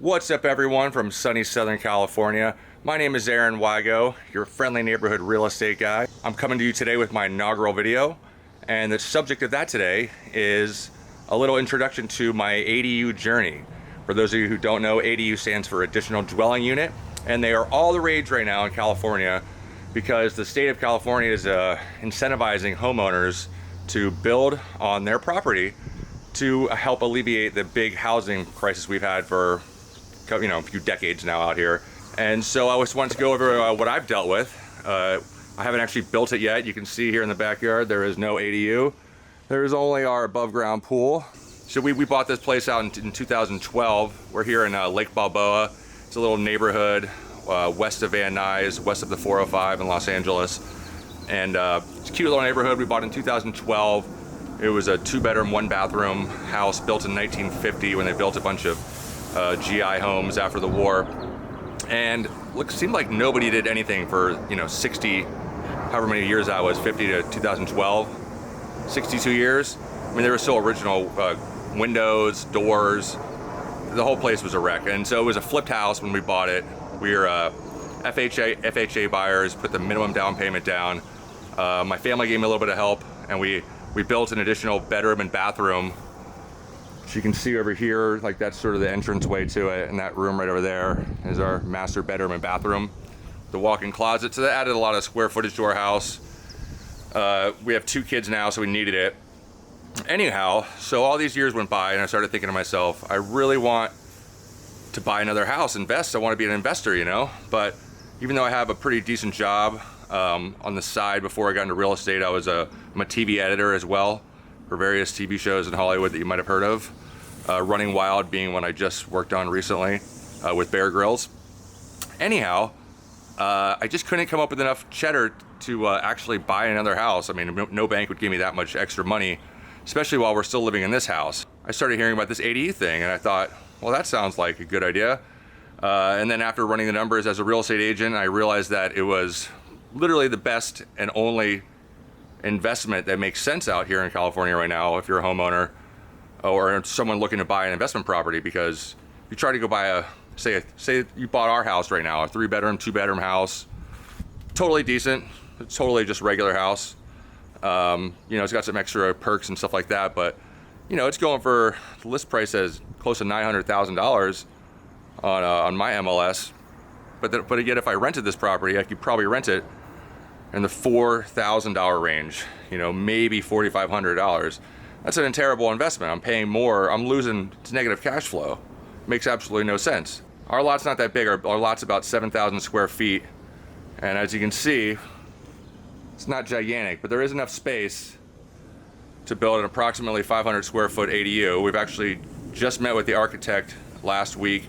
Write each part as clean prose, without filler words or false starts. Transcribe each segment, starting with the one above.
What's up, everyone from sunny Southern California? My name is Aaron Wigo, your friendly neighborhood real estate guy. I'm coming to you today with my inaugural video, and the subject of that today is a little introduction to my ADU journey. For those of you who don't know, ADU stands for Additional Dwelling Unit, and they are all the rage right now in California because the state of California is incentivizing homeowners to build on their property to help alleviate the big housing crisis we've had for a few decades now out here. And so I just wanted to go over what I've dealt with. I haven't actually built it yet. You can see here in the backyard there is no ADU. There is only our above ground pool. So we bought this place out in 2012. We're here in Lake Balboa. It's a little neighborhood west of Van Nuys, west of the 405 in Los Angeles. And it's a cute little neighborhood we bought in 2012. It was a 2-bedroom, 1-bathroom house built in 1950 when they built a bunch of GI homes after the war. And seemed like nobody did anything for 60, however many years that was, 50 to 2012, 62 years. I mean, they were still original windows, doors. The whole place was a wreck. And so it was a flipped house when we bought it. We were FHA buyers, put the minimum down payment down. My family gave me a little bit of help, and we built an additional bedroom and bathroom. So you can see over here, like that's sort of the entrance way to it, and that room right over there is our master bedroom and bathroom. The walk-in closet, so that added a lot of square footage to our house. We have 2 kids now, so we needed it. Anyhow, so all these years went by, and I started thinking to myself, I really want to buy another house, invest. I want to be an investor, but even though I have a pretty decent job on the side before I got into real estate, I'm a TV editor as well for various TV shows in Hollywood that you might have heard of. Running Wild being one I just worked on recently with Bear Grylls. Anyhow, I just couldn't come up with enough cheddar to actually buy another house. I mean, no bank would give me that much extra money, especially while we're still living in this house. I started hearing about this ADU thing, and I thought, well, that sounds like a good idea. And then after running the numbers as a real estate agent, I realized that it was literally the best and only investment that makes sense out here in California right now if you're a homeowner or someone looking to buy an investment property. Because if you try to go buy say you bought our house right now, a 3-bedroom, 2-bedroom house, totally decent, it's totally just regular house. It's got some extra perks and stuff like that, but it's going for, the list price says close to $900,000 on my MLS. But again, if I rented this property, I could probably rent it in the $4,000 range, maybe $4,500. That's a terrible investment. I'm paying more, I'm losing to negative cash flow. Makes absolutely no sense. Our lot's not that big. Our lot's about 7,000 square feet. And as you can see, it's not gigantic, but there is enough space to build an approximately 500 square foot ADU. We've actually just met with the architect last week,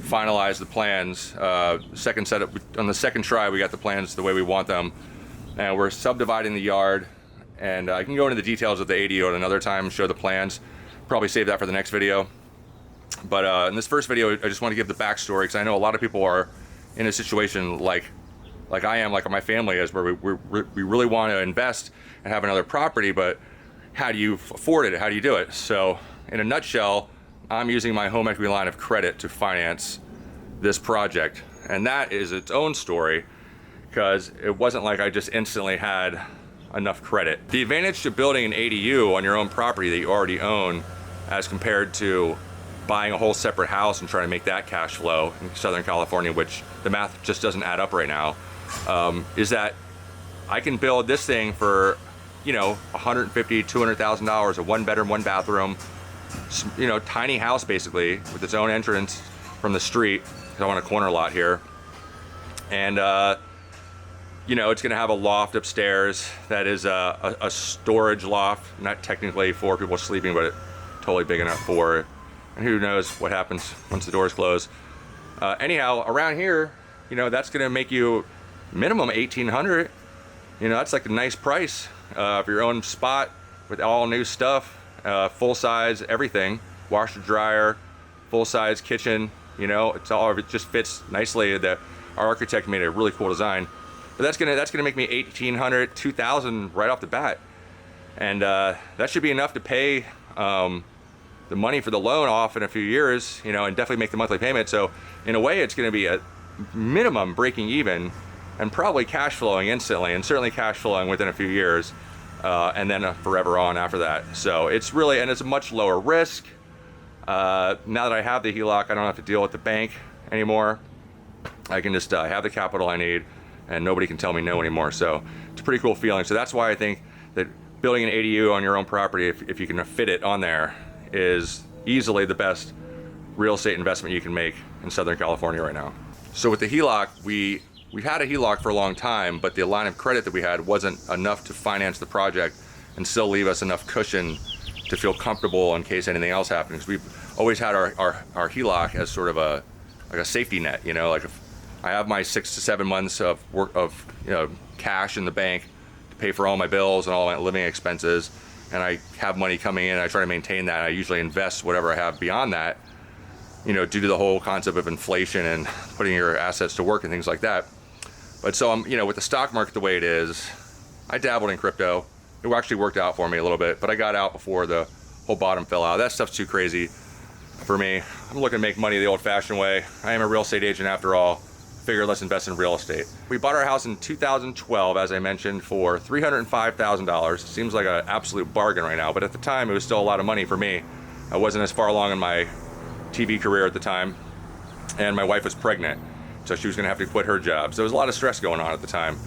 finalized the plans. On the second try, we got the plans the way we want them. And we're subdividing the yard, and I can go into the details of the ADU at another time, show the plans. Probably save that for the next video. But in this first video, I just want to give the backstory, because I know a lot of people are in a situation like I am, like my family is, where we really want to invest and have another property, but how do you afford it? How do you do it? So in a nutshell, I'm using my home equity line of credit to finance this project. And that is its own story, because it wasn't like I just instantly had enough credit. The advantage to building an ADU on your own property that you already own, as compared to buying a whole separate house and trying to make that cash flow in Southern California, which the math just doesn't add up right now, is that I can build this thing for $150,000, $200,000, a 1-bedroom, 1-bathroom, tiny house basically, with its own entrance from the street. I want a corner lot here. And it's gonna have a loft upstairs that is a storage loft, not technically for people sleeping, but totally big enough for it. And who knows what happens once the doors close. Anyhow, around here, that's gonna make you minimum $1,800. That's like a nice price for your own spot with all new stuff, full size, everything, washer, dryer, full size kitchen. It just fits nicely. Our architect made a really cool design. But that's gonna make me $1,800, $2,000 right off the bat, and that should be enough to pay the money for the loan off in a few years, you know, and definitely make the monthly payment. So in a way, it's going to be a minimum breaking even and probably cash flowing instantly, and certainly cash flowing within a few years, and then forever on after that. So it's really, and it's a much lower risk. Now that I have the HELOC, I don't have to deal with the bank anymore. I can just have the capital I need, and nobody can tell me no anymore. So it's a pretty cool feeling. So that's why I think that building an ADU on your own property, if you can fit it on there, is easily the best real estate investment you can make in Southern California right now. So with the HELOC, we've had a HELOC for a long time, but the line of credit that we had wasn't enough to finance the project and still leave us enough cushion to feel comfortable in case anything else happens. We've always had our HELOC as sort of like a safety net, you know, like if I have my 6 to 7 months of you know, cash in the bank to pay for all my bills and all my living expenses, and I have money coming in, I try to maintain that. I usually invest whatever I have beyond that, you know, due to the whole concept of inflation and putting your assets to work and things like that. But so I'm, you know, with the stock market the way it is, I dabbled in crypto. It actually worked out for me a little bit, but I got out before the whole bottom fell out. That stuff's too crazy for me. I'm looking to make money the old-fashioned way. I am a real estate agent after all. Figure let's invest in real estate. We bought our house in 2012, as I mentioned, for $305,000. Seems like an absolute bargain right now, but at the time it was still a lot of money for me. I wasn't as far along in my TV career at the time, and my wife was pregnant, so she was going to have to quit her job. So there was a lot of stress going on at the time.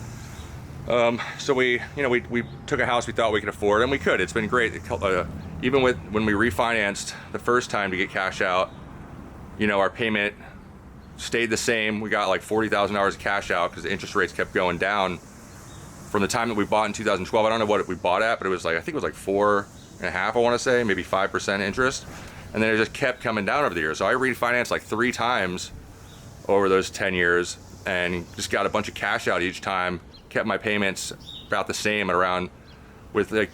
So we took a house we thought we could afford, and we could. It's been great. Even when we refinanced the first time to get cash out, you know, our payment stayed the same. We got like $40,000 of cash out because the interest rates kept going down from the time that we bought in 2012. I don't know what we bought at, but it was like, I think it was like 4.5, I want to say, maybe 5% interest. And then it just kept coming down over the years. So I refinanced like 3 times over those 10 years and just got a bunch of cash out each time, kept my payments about the same around, with like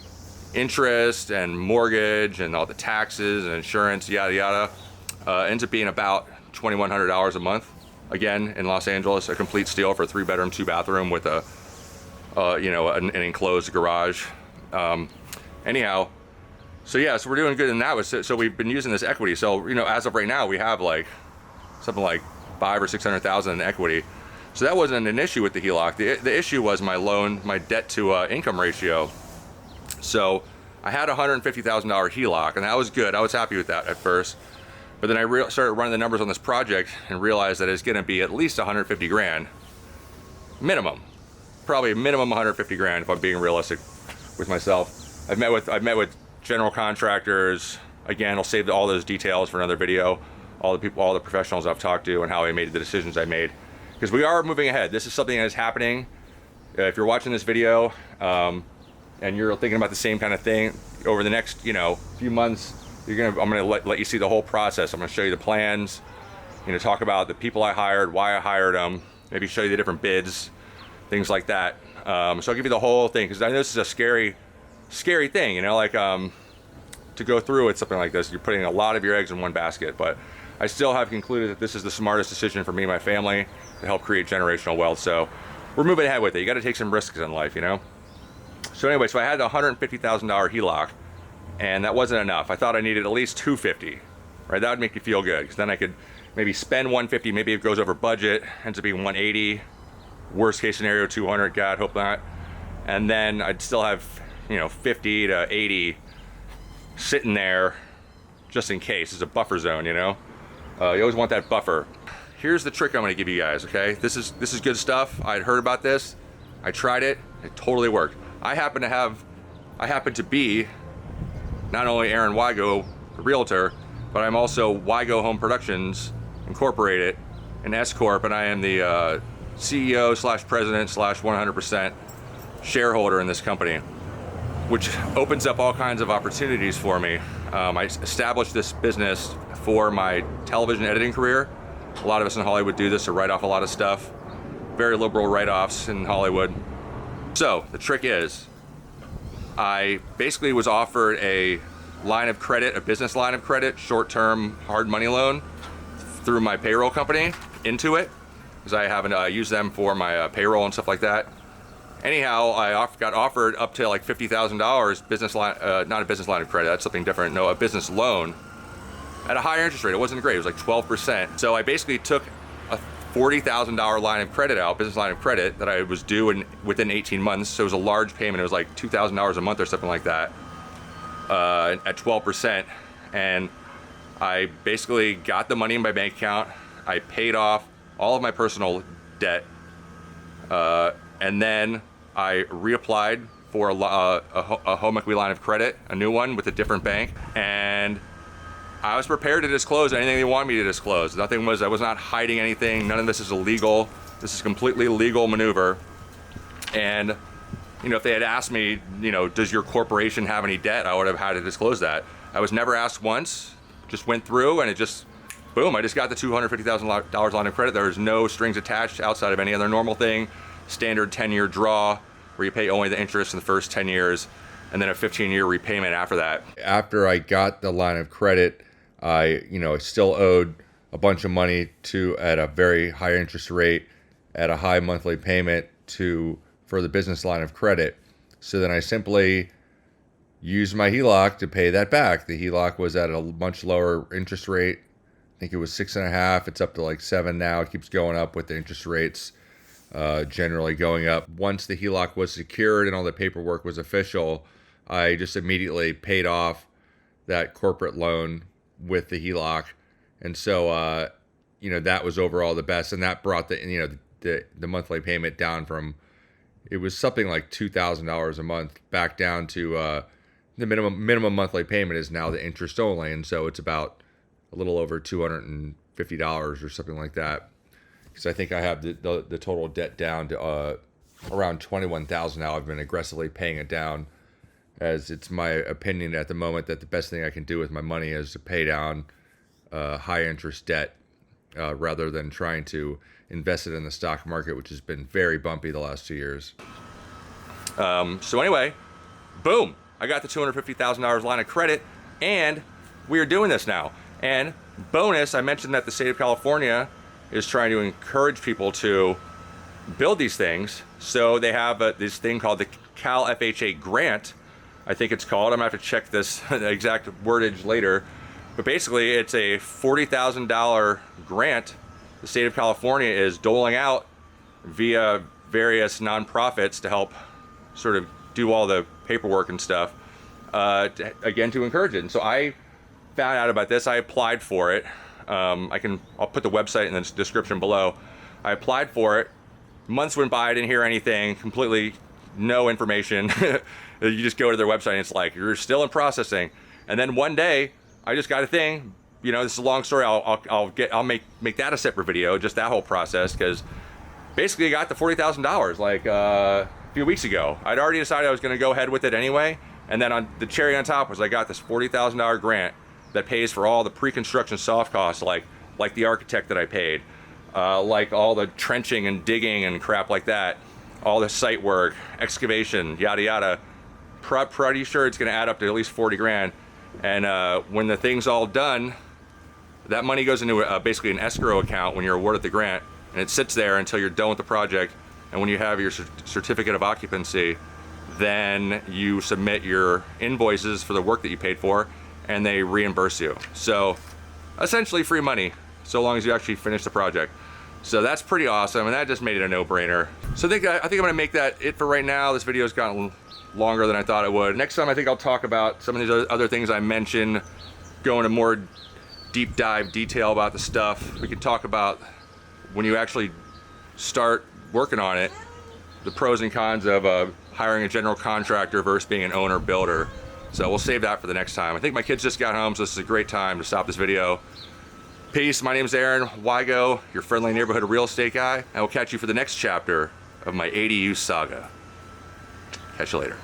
interest and mortgage and all the taxes and insurance, yada yada. Ends up being about $2,100 a month. Again, in Los Angeles, a complete steal for a 3-bedroom, 2-bathroom with a you know, an enclosed garage. Anyhow, so yeah, so we're doing good in that. So we've been using this equity. So, you know, as of right now, we have like something like $500,000 or $600,000 in equity. So that wasn't an issue with the HELOC. The issue was my loan, my debt to income ratio. So I had a $150,000 HELOC, and that was good. I was happy with that at first. But then I started running the numbers on this project and realized that it's going to be at least 150 grand minimum, probably a minimum 150 grand if I'm being realistic with myself. I've met with general contractors. Again, I'll save all those details for another video. All the people, all the professionals I've talked to, and how I made the decisions I made, because we are moving ahead. This is something that is happening. If you're watching this video and you're thinking about the same kind of thing, over the next, you know, few months, I'm gonna let you see the whole process. I'm gonna show you the plans, you know, talk about the people I hired, why I hired them, maybe show you the different bids, things like that. So I'll give you the whole thing, because I know this is a scary thing, you know, like to go through with something like this. You're putting a lot of your eggs in one basket, but I still have concluded that this is the smartest decision for me and my family to help create generational wealth. So we're moving ahead with it. You got to take some risks in life, you know. So anyway, so I had a $150,000 HELOC. And that wasn't enough. I thought I needed at least $250, right? That would make me feel good, because then I could maybe spend $150, maybe it goes over budget, ends up being $180, worst case scenario $200, God, hope not. And then I'd still have, you know, $50 to $80 sitting there just in case. It's a buffer zone, you know? You always want that buffer. Here's the trick I'm gonna give you guys, okay? This is good stuff. I'd heard about this. I tried it. It totally worked. I happen to be not only Aaron Wigo, the Realtor, but I'm also Wigo Home Productions Incorporated, an S Corp, and I am the CEO / president / 100% shareholder in this company, which opens up all kinds of opportunities for me. I established this business for my television editing career. A lot of us in Hollywood do this to write off a lot of stuff. Very liberal write-offs in Hollywood. So the trick is, I basically was offered a line of credit, a business line of credit, short-term hard money loan through my payroll company, Intuit, because I haven't used them for my payroll and stuff like that. Anyhow, I got offered up to like $50,000 business line, not a business line of credit, that's something different. No, a business loan at a higher interest rate. It wasn't great, it was like 12%. So I basically took a $40,000 line of credit out, business line of credit, that I was due within 18 months. So it was a large payment. It was like $2,000 a month or something like that, at 12%. And I basically got the money in my bank account. I paid off all of my personal debt, and then I reapplied for a home equity line of credit, a new one with a different bank, and I was prepared to disclose anything they want me to disclose. I was not hiding anything. None of this is illegal. This is completely legal maneuver. And if they had asked me, does your corporation have any debt, I would have had to disclose that. I was never asked once. Just went through, and it just, boom, I just got the $250,000 line of credit. There was no strings attached outside of any other normal thing. Standard 10-year draw, where you pay only the interest in the first 10 years, and then a 15-year repayment after that. After I got the line of credit, I still owed a bunch of money at a very high interest rate, at a high monthly payment for the business line of credit. So then I simply used my HELOC to pay that back. The HELOC was at a much lower interest rate. I think it was 6.5. It's up to like 7 now. It keeps going up with the interest rates generally going up. Once the HELOC was secured and all the paperwork was official, I just immediately paid off that corporate loan with the HELOC. And so, that was overall the best. And that brought the monthly payment down from, it was something like $2,000 a month, back down to the minimum monthly payment is now the interest only. And so it's about a little over $250 or something like that. Because I think I have the total debt down to around $21,000 now. I've been aggressively paying it down, as it's my opinion at the moment that the best thing I can do with my money is to pay down high interest debt rather than trying to invest it in the stock market, which has been very bumpy the last 2 years. So anyway, boom, I got the $250,000 line of credit, and we are doing this now. And bonus, I mentioned that the state of California is trying to encourage people to build these things. So they have this thing called the Cal FHA grant, I think it's called. I'm gonna have to check this the exact wordage later. But basically, it's a $40,000 grant the state of California is doling out via various nonprofits to help sort of do all the paperwork and stuff, again, to encourage it. And so I found out about this. I applied for it. I'll put the website in the description below. I applied for it. Months went by, I didn't hear anything, completely no information. You just go to their website and it's like, you're still in processing. And then one day, I just got a thing. This is a long story. I'll make that a separate video, just that whole process, because basically I got the $40,000 like a few weeks ago. I'd already decided I was going to go ahead with it anyway. And then on the cherry on top was I got this $40,000 grant that pays for all the pre-construction soft costs, like the architect that I paid, like all the trenching and digging and crap like that, all the site work, excavation, yada yada. Pretty sure it's going to add up to at least 40 grand. And when the thing's all done, that money goes into basically an escrow account when you're awarded the grant, and it sits there until you're done with the project. And when you have your certificate of occupancy, then you submit your invoices for the work that you paid for, and they reimburse you. So essentially free money, so long as you actually finish the project. So that's pretty awesome, and that just made it a no-brainer. So I think I'm gonna make that it for right now. This video's gotten longer than I thought it would. Next time I think I'll talk about some of these other things I mentioned, go into more deep dive detail about the stuff. We can talk about when you actually start working on it, the pros and cons of hiring a general contractor versus being an owner builder. So we'll save that for the next time. I think my kids just got home, so this is a great time to stop this video. Peace, my name is Aaron Wigo, your friendly neighborhood real estate guy, and we'll catch you for the next chapter of my ADU saga. Catch you later.